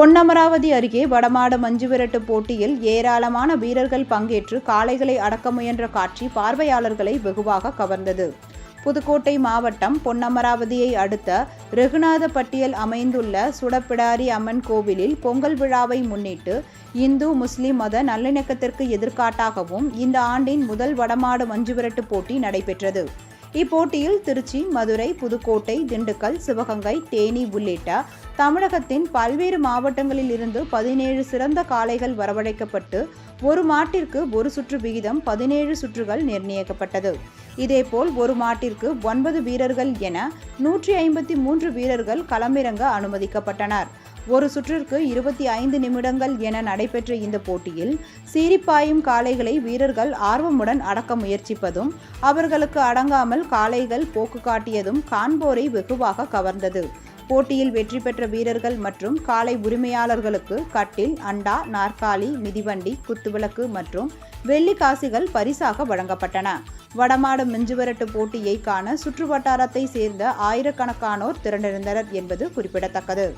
பொன்னமராவதி அருகே வடமாடு மஞ்சுவிரட்டு போட்டியில் ஏராளமான வீரர்கள் பங்கேற்று காளைகளை அடக்க முயன்ற காட்சி பார்வையாளர்களை வெகுவாக கவர்ந்தது. புதுக்கோட்டை மாவட்டம் பொன்னமராவதியை அடுத்த ரெகுநாதப்பட்டியில் அமைந்துள்ள சுடப்பிடாரி அம்மன் கோவிலில் பொங்கல் விழாவை முன்னிட்டு இந்து முஸ்லிம் மத நல்லிணக்கத்திற்கு எதிர்காட்டாகவும் இந்த ஆண்டின் முதல் வடமாடு மஞ்சுவிரட்டு போட்டி நடைபெற்றது. இப்போட்டியில் திருச்சி, மதுரை, புதுக்கோட்டை, திண்டுக்கல், சிவகங்கை, தேனி உள்ளிட்ட தமிழகத்தின் பல்வேறு மாவட்டங்களில் இருந்து 17 சிறந்த காளைகள் வரவழைக்கப்பட்டு ஒரு மாட்டிற்கு ஒரு சுற்று விகிதம் 17 சுற்றுகள் நிர்ணயிக்கப்பட்டது. இதேபோல் ஒரு மாட்டிற்கு 9 வீரர்கள் என 153 வீரர்கள் களமிறங்க அனுமதிக்கப்பட்டனர். ஒரு சுற்றிற்கு 25 நிமிடங்கள் என நடைபெற்ற இந்த போட்டியில் சீரிப்பாயும் காளைகளை வீரர்கள் ஆர்வமுடன் அடக்க முயற்சிப்பதும் அவர்களுக்கு அடங்காமல் காளைகள் போக்கு காட்டியதும் காண்போரை வெகுவாக கவர்ந்தது. போட்டியில் வெற்றி பெற்ற வீரர்கள் மற்றும் காளை உரிமையாளர்களுக்கு கட்டில், அண்டா, நாற்காலி, மிதிவண்டி, குத்துவிளக்கு மற்றும் வெள்ளி காசுகள் பரிசாக வழங்கப்பட்டன. வடமாடு மஞ்சுவிரட்டு போட்டியை காண சுற்றுவட்டாரத்தை சேர்ந்த ஆயிரக்கணக்கானோர் திரண்டிருந்தனர் என்பது குறிப்பிடத்தக்கது.